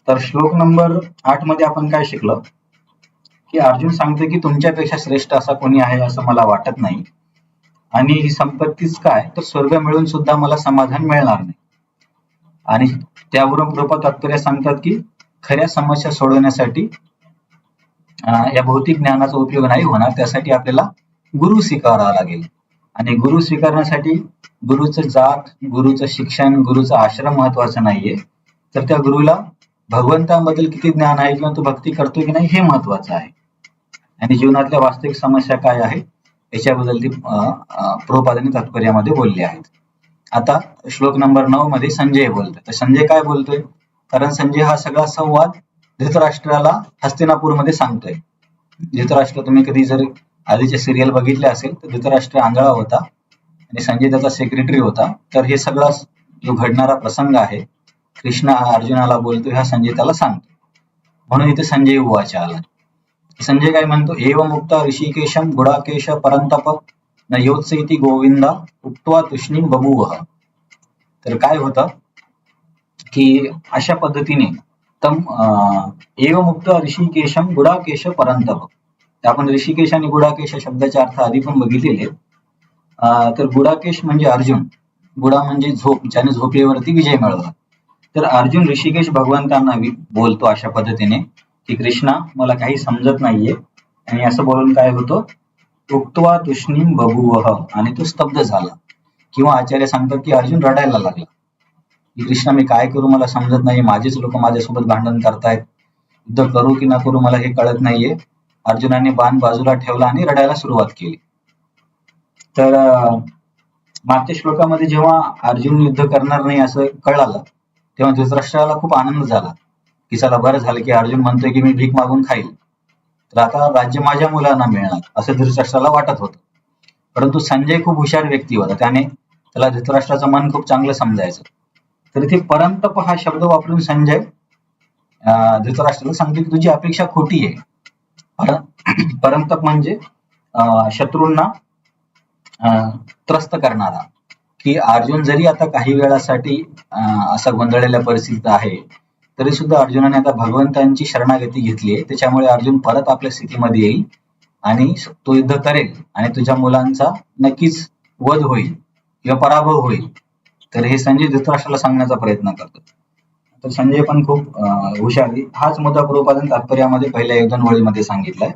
तर श्लोक नंबर 8 मध्ये आपण काय शिकलो की अर्जुन सांगतो की तुमच्यापेक्षा श्रेष्ठ असा कोणी आहे असं मला वाटत नाही, आणि ही संपत्तीच काय तर स्वर्ग मिळून सुद्धा मला समाधान मिळणार नाही. आणि त्यावरून कृपा तात्पर्य सांगतात की खऱ्या समस्या सोडवण्यासाठी या भौतिक ज्ञानाचा उपयोग नाही होणार, त्यासाठी आपल्याला गुरु स्वीकारावा लागेल. आणि गुरु स्वीकारण्यासाठी गुरुचं जात, गुरुचं शिक्षण, गुरुचा आश्रम महत्वाचा नाहीये, तर त्या गुरुला भगवंताबद्दल किती ज्ञान आहे किंवा तो भक्ती करतो की नाही हे महत्वाचं आहे. आणि जीवनातल्या वास्तविक समस्या काय आहे याच्याबद्दल ती प्रभुपादांनी तात्पर्यामध्ये बोलले आहेत. आता श्लोक नंबर 9 मध्ये संजय बोलतोय. तर संजय काय बोलतोय, कारण संजय हा सगळा संवाद धृतराष्ट्राला हस्तिनापूरमध्ये सांगतोय. धृतराष्ट्र, तुम्ही कधी जर आधीचे सिरियल बघितले असेल तर धृतराष्ट्र आंधळा होता आणि संजय त्याचा सेक्रेटरी होता. तर हे सगळा जो घडणारा प्रसंग आहे, कृष्ण हा अर्जुनाला बोलतोय, हा संजय त्याला सांगतो. म्हणून इथे संजय उवाच आला. संजय काय म्हणतो, एव मुक्ता ऋषिकेशम गुडाकेश परंतप न योत्सैती गोविंदा उक्त्वा तुष्णीम बभूवः. तर काय होतं की अशा पद्धतीने तम एव मुक्त ऋषिकेशम गुडाकेश परंतप. आपण ऋषिकेश आणि गुडाकेश शब्दाचे अर्थ आधी पण बघितलेले. तर गुडाकेश म्हणजे अर्जुन, गुडा म्हणजे झोप, ज्याने झोपेवरती विजय मिळवला. तर अर्जुन ऋषिकेश भगवंतांना बोलतो अशा पद्धतीने की कृष्णा मला काही समजत नाहीये, आणि असं बोलून काय होतं, उक्त्वा तुष्णीम बभूवः, आणि तो स्तब्ध झाला. किंवा आचार्य सांगतात की अर्जुन रडायला लागला की कृष्णा मी काय करू, मला समजत नाही, माझेच लोक माझ्यासोबत भांडण करतायत, युद्ध करू की न करू मला हे कळत नाहीये. अर्जुनाने बाण बाजूला ठेवला आणि रडायला सुरुवात केली. तर मागच्या श्लोकामध्ये जेव्हा अर्जुन युद्ध करणार नाही असं कळालं तेव्हा धृतराष्ट्राला खूप आनंद झाला की चला बरं झालं की अर्जुन म्हणतोय की मी भीक मागून खाईल, तर आता राज्य माझ्या मुलांना मिळणार असं धृतराष्ट्राला वाटत होतं. परंतु संजय खूप हुशार व्यक्ती होता, त्याला धृतराष्ट्राचं मन खूप चांगलं समजायचं. तर इथे परंतप हा शब्द वापरून संजय धृतराष्ट्राला सांगतो की तुझी अपेक्षा खोटी आहे. परंतप म्हणजे शत्रूंना त्रस्त करणारा, की अर्जुन जरी आता काही वेळासाठी असा गोंधळलेल्या परिस्थितीत आहे तरी सुद्धा अर्जुनाने आता भगवंतांची शरणागती घेतली आहे, त्याच्यामुळे अर्जुन परत आपल्या स्थितीमध्ये येईल आणि तो युद्ध करेल आणि तुझ्या मुलांचा नक्कीच वध होईल किंवा पराभव होईल. तर हे संजय धृतराष्ट्राला सांगण्याचा प्रयत्न करतो. तर संजय पण खूप हुशार. हाच मुद्दा प्रभुपादांनी तात्पर्यामध्ये पहिल्या 1-2 वळीमध्ये सांगितलाय.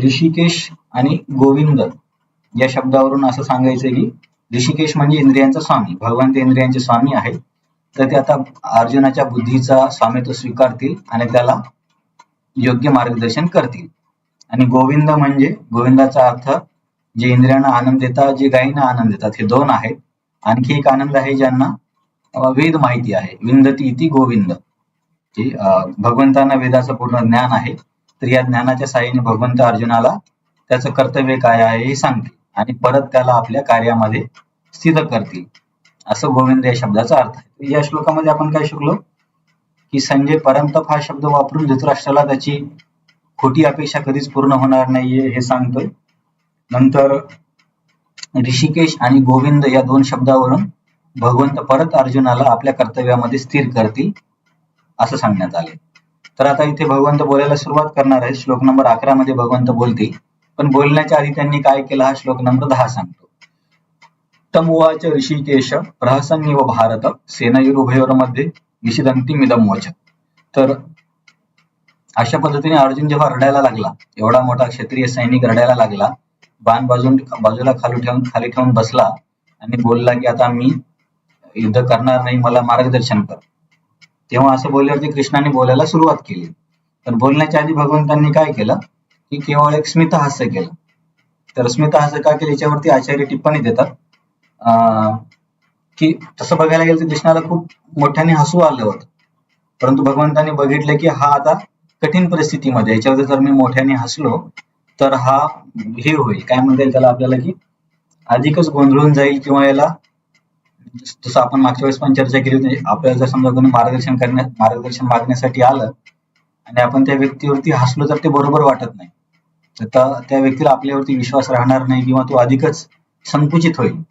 ऋषिकेश आणि गोविंद या शब्दावरून असं सांगायचं की ऋषिकेश म्हणजे इंद्रियांचा स्वामी, भगवंत इंद्रियांचे स्वामी आहेत. तर ते आता अर्जुनाच्या बुद्धीचा स्वामित्व स्वीकारतील आणि त्याला योग्य मार्गदर्शन करतील. आणि गोविंद म्हणजे गोविंदाचा अर्थ जे इंद्रियांना आनंद देतात, जे गायींना आनंद देतात, हे 2 आहेत. आणखी एक आनंद आहे ज्यांना वेद माहिती आहे, विंदती इति गोविंद, की भगवंतांना वेदाचं पूर्ण ज्ञान आहे. तर या ज्ञानाच्या साहाय्याने भगवंत अर्जुनाला त्याचं कर्तव्य काय आहे हे सांगतील आणि परत त्याला आपल्या कार्यामध्ये स्थित करतील, असं गोविंद या शब्दाचा अर्थ आहे. या श्लोकामध्ये आपण काय शिकलो की संजय परंतप हा शब्द वापरून धृतराष्ट्राला त्याची खोटी अपेक्षा कधीच पूर्ण होणार नाहीये हे सांगतोय. नंतर ऋषिकेश आणि गोविंद या 2 शब्दावरून भगवंत परत अर्जुनाला आपल्या कर्तव्यामध्ये स्थिर करतील असं सांगण्यात आले. तर आता इथे भगवंत बोलायला सुरुवात करणार आहे. श्लोक नंबर 11 मध्ये भगवंत बोलतील, पण बोलण्याच्या आधी त्यांनी काय केलं हा श्लोक नंबर 10 सांगतो. तम उवाच ऋषिकेश प्रहसन्निव भारत सेनयोरुभयोर्मध्ये विषिदन्तीमिदं वच. तर अशा पद्धतीने अर्जुन जेव्हा रडायला लागला, एवढा मोठा क्षत्रिय सैनिक रडायला लागला, बाण बाजूला खाली ठेवून बसला आणि बोलला की आता मी युद्ध करणार नाही, मला मार्गदर्शन कर. तेव्हा असं बोलल्यावरती कृष्णाने बोलायला सुरुवात केली. तर बोलण्याच्या आधी भगवंतांनी काय केलं की केवळ एक स्मितहास्य केलं. तर स्मितहास्य का केलं याच्यावरती आचार्य टिप्पणी देतात की तसं बघायला गेलं तर कृष्णाला खूप मोठ्याने हसू आलं होतं, परंतु भगवंतांनी बघितलं की हा आता कठीण परिस्थितीमध्ये, याच्यावर जर मी मोठ्याने हसलो तर हा हे होईल, काय म्हणता येईल त्याला आपल्याला, की अधिकच गोंधळून जाईल किंवा याला, जसं आपण मागच्या वेळेस पण चर्चा केली होती, आपल्याला जर समजा कोणी मार्गदर्शन मागण्यासाठी आलं आणि आपण त्या व्यक्तीवरती हसलो तर ते बरोबर वाटत नाही, तर त्या व्यक्तीला आपल्यावरती विश्वास राहणार नाही किंवा तो अधिकच संकुचित होईल,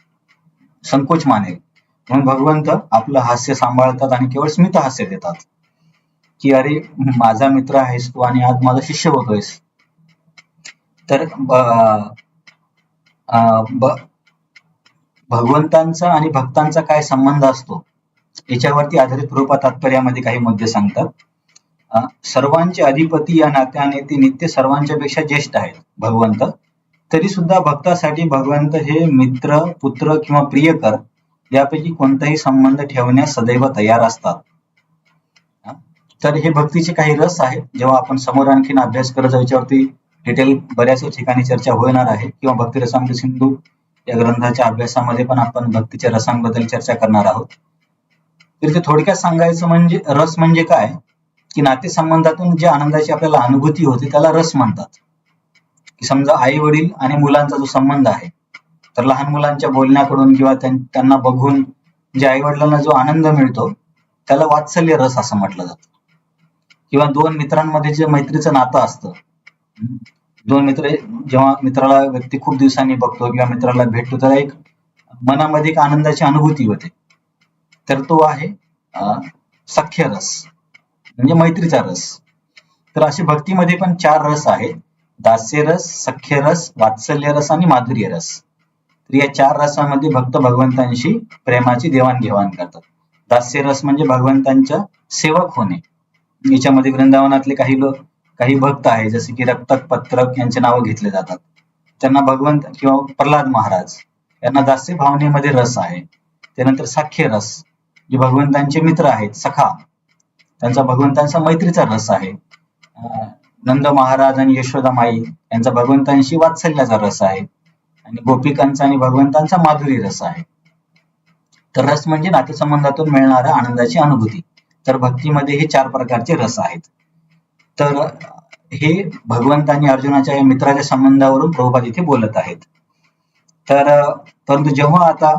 संकोच मानेल. म्हणून भगवंत आपलं हास्य सांभाळतात आणि केवळ स्मित हास्य देतात. की अरे माझा मित्र आहेस तू आणि आज माझा शिष्य होतोयस. तर भगवंतांचा आणि भक्तांचा काय संबंध असतो याच्यावरती आधारित रूपा तात्पर्यामध्ये काही मुद्दे सांगतात. सर्वांचे अधिपती या नात्याने ते नित्य सर्वांच्या पेक्षा ज्येष्ठ आहेत भगवंत. तरी सुद्धा भक्तासाठी भगवंत हे मित्र, पुत्र किंवा प्रियकर यापैकी कोणताही संबंध ठेवण्यास सदैव तयार असतात. तर हे भक्तीचे काही रस आहेत. जेव्हा आपण समोर आणखीन अभ्यास करत जाऊ याच्यावरती डिटेल बऱ्याच ठिकाणी चर्चा होणार आहे, किंवा भक्ती रसामृत सिंधू या ग्रंथाच्या अभ्यासामध्ये पण आपण भक्तीच्या रसांबद्दल चर्चा करणार आहोत. तर ते थोडक्यात सांगायचं म्हणजे रस म्हणजे काय, की नातेसंबंधातून जे आनंदाची आपल्याला अनुभूती होते त्याला रस म्हणतात. की समजा आई वडील आणि मुलांचा जो संबंध आहे, तर लहान मुलांच्या बोलण्याकडून किंवा त्यांना बघून जे आई वडिलांना जो आनंद मिळतो त्याला वात्सल्य रस असं म्हटलं जातं. किंवा दोन मित्रांमध्ये जे मैत्रीचं नातं असतं, दोन मित्र जेव्हा मित्राला व्यक्ती खूप दिवसांनी बघतो किंवा मित्राला भेटतो त्याला एक मनामध्ये एक आनंदाची अनुभूती होते, तर तो आहे सख्य रस म्हणजे मैत्रीचा रस. तर असे भक्तीमध्ये पण 4 रस आहेत: दास्य रस, सख्य रस, वात्सल्य रस आणि माधुर्य रस. तर या 4 रसामध्ये भक्त भगवंतांशी प्रेमाची देवाणघेवाण करतात. दास्य रस म्हणजे भगवंतांच्या सेवक होणे. याच्यामध्ये वृंदावनातले काही भक्त आहे, जसे की रक्तक, पत्रक यांचे नाव घेतले जातात. त्यांना भगवंत किंवा प्रल्हाद महाराज यांना दास्य भावनेमध्ये रस आहे. त्यानंतर साख्य रस, जे भगवंतांचे मित्र आहेत, सखा, त्यांचा भगवंतांचा मैत्रीचा रस आहे. नंद महाराज आणि यशोदा माई यांचा भगवंतांशी वात्सल्याचा रस आहे. आणि गोपिकांचा आणि भगवंतांचा माधुरी रस आहे. तर रस म्हणजे नातेसंबंधातून मिळणाऱ्या आनंदाची अनुभूती. तर भक्तीमध्ये हे 4 प्रकारचे रस आहेत. तर हे भगवंत आणि अर्जुनाच्या या मित्राच्या संबंधावरून प्रभुपाद इथे बोलत आहेत. तर परंतु जेव्हा आता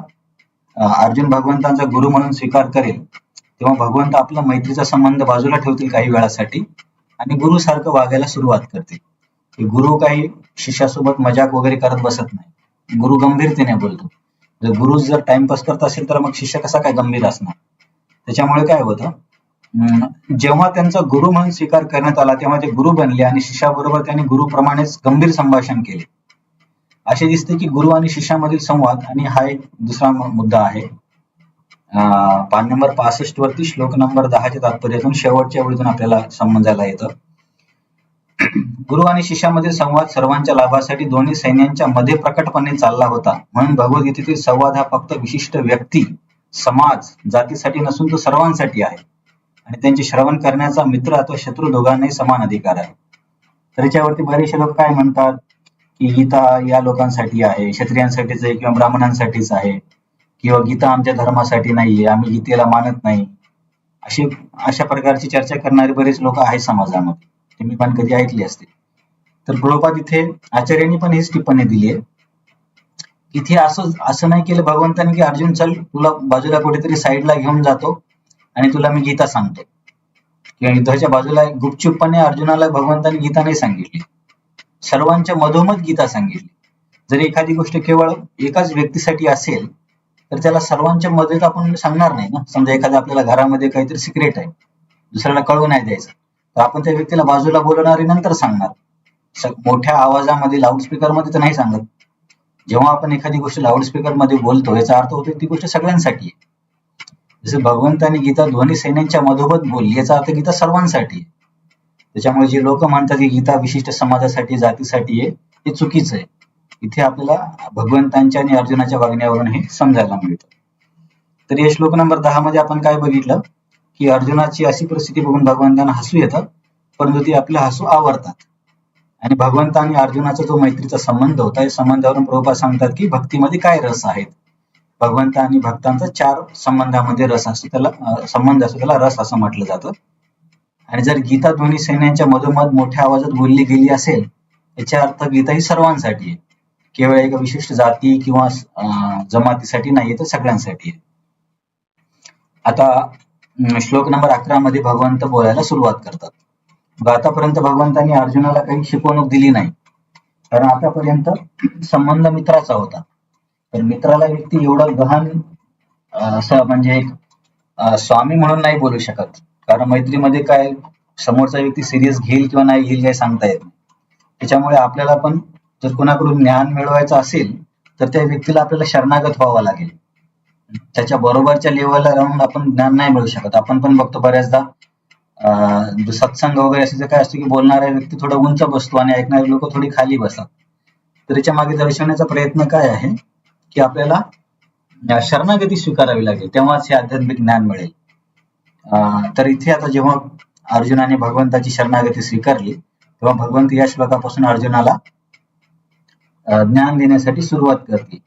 अर्जुन भगवंतांचा गुरु म्हणून स्वीकार करेल, तेव्हा भगवंत आपला मैत्रीचा संबंध बाजूला ठेवतील काही वेळासाठी आणि गुरु सारखं वागायला सुरुवात करतील. गुरु काही शिष्यासोबत मजाक वगैरे करत बसत नाही, गुरु गंभीरतेने बोलतो. जर गुरु जर टाइमपास करत असेल तर मग शिष्य कसा काय गंभीर असणार. त्याच्यामुळे काय होतं, जेव्हा त्यांचा गुरु म्हणून स्वीकार करण्यात आला तेव्हा ते गुरु बनले आणि शिष्याबरोबर त्यांनी गुरुप्रमाणेच गंभीर संभाषण केले. असे दिसते की गुरु आणि शिष्यामधील संवाद, आणि हा एक दुसरा मुद्दा आहे पान नंबर 65 वरती श्लोक नंबर 10 च्या तात्पर्यातून शेवटच्या ओळीतून आपल्याला समजायला येतं. गुरु आणि शिष्यामधील संवाद सर्वांच्या लाभासाठी दोन्ही सैन्यांच्या मध्ये प्रकटपणे चालला होता. म्हणून भगवद्गीतेतील संवाद हा फक्त विशिष्ट व्यक्ती, समाज, जातीसाठी नसून तो सर्वांसाठी आहे आणि त्यांचे श्रवण करण्याचा मित्र अथवा शत्रू दोघांनाही समान अधिकार आहे. तर याच्यावरती बरेचसे लोक काय म्हणतात की गीता या लोकांसाठी आहे, क्षत्रियांसाठीच आहे किंवा ब्राह्मणांसाठीच आहे, किंवा गीता आमच्या धर्मासाठी नाहीये, आम्ही गीतेला मानत नाही. अशा प्रकारची चर्चा करणारे बरेच लोक आहेत समाजामध्ये, ते मी पण कधी ऐकली असते. तर प्रभुपाद इथे आचार्यांनी पण हीच टिप्पणी दिली आहे. इथे असं नाही केलं भगवंतांनी की अर्जुन चल तुला बाजूला कुठेतरी साईडला घेऊन जातो आणि तुला मी गीता सांगतो, किंवा युद्धाच्या बाजूला गुपचूपपणे अर्जुनाला भगवंतांनी गीता नाही सांगितली, सर्वांच्या मधोमध गीता सांगितली. जर एखादी गोष्ट केवळ एकाच व्यक्तीसाठी असेल तर त्याला सर्वांच्या मदत आपण सांगणार नाही ना. समजा एखाद्या आपल्याला घरामध्ये काहीतरी सिक्रेट आहे, दुसऱ्याला कळू नाही द्यायचं, तर आपण त्या व्यक्तीला बाजूला बोलवणारे नंतर सांगणार, मोठ्या आवाजामध्ये लाऊडस्पीकर मध्ये तर नाही सांगत. जेव्हा आपण एखादी गोष्ट लाऊडस्पीकर मध्ये बोलतो याचा अर्थ होतो ती गोष्ट सगळ्यांसाठी आहे. जसे भगवंतांनी गीता दोन्ही सैन्यांच्या मधोमध बोलली, याचा अर्थ गीता सर्वांसाठी आहे. त्याच्यामुळे जे लोक म्हणतात की गीता विशिष्ट समाजासाठी, जातीसाठी आहे, हे चुकीचं आहे. इथे आपल्याला भगवंतांच्या आणि अर्जुनाच्या वागण्यावरून हे समजायला मिळतं. तर या श्लोक नंबर 10 मध्ये आपण काय बघितलं की अर्जुनाची अशी परिस्थिती बघून भगवंतांना हसू येतं, परंतु ती आपलं हसू आवरतात. आणि भगवंत आणि अर्जुनाचा जो मैत्रीचा संबंध होता, या संबंधावरून प्रभुपाद सांगतात की भक्तीमध्ये काय रस आहेत. भगवंत आणि भक्तांचा 4 संबंधामध्ये रस असतो, त्याला संबंध असतो, त्याला रस असं म्हटलं जातं. आणि जर गीता दोन्ही सैन्यांच्या मधोमध मोठ्या आवाजात बोलली गेली असेल, याचा अर्थ गीता ही सर्वांसाठी आहे, केवळ एका विशिष्ट जाती किंवा जमातीसाठी नाही, तर सगळ्यांसाठी आहे. आता श्लोक नंबर 11 मध्ये भगवंत बोलायला सुरुवात करतात. आतापर्यंत भगवंतांनी अर्जुनाला काही शिकवणूक दिली नाही, कारण आतापर्यंत संबंध मित्राचा होता. तर मित्राला व्यक्ती एवढं गहन असं म्हणजे एक स्वामी म्हणून नाही बोलू शकत, कारण मैत्रीमध्ये काय समोरचा व्यक्ती सिरियस घेईल किंवा नाही घेईल काही सांगता येत नाही. त्याच्यामुळे आपल्याला पण जर कोणाकडून ज्ञान मिळवायचं असेल तर त्या व्यक्तीला आपल्याला शरणागत व्हावं लागेल. त्याच्या बरोबरच्या लेवलला राहून आपण ज्ञान नाही मिळू शकत. आपण पण बघतो बऱ्याचदा सत्संग वगैरे असे काय असतं की बोलणारा व्यक्ती थोडा उंच बसतो आणि ऐकणारे लोक थोडी खाली बसतात. तर याच्या मागे दर्शवण्याचा प्रयत्न काय आहे की आपल्याला शरणागती स्वीकारावी लागेल, तेव्हाच हे आध्यात्मिक ज्ञान मिळेल. तर इथे आता जेव्हा अर्जुनाने भगवंताची शरणागती स्वीकारली तेव्हा भगवंत या श्लोकापासून अर्जुनाला ज्ञान देण्यासाठी सुरुवात करते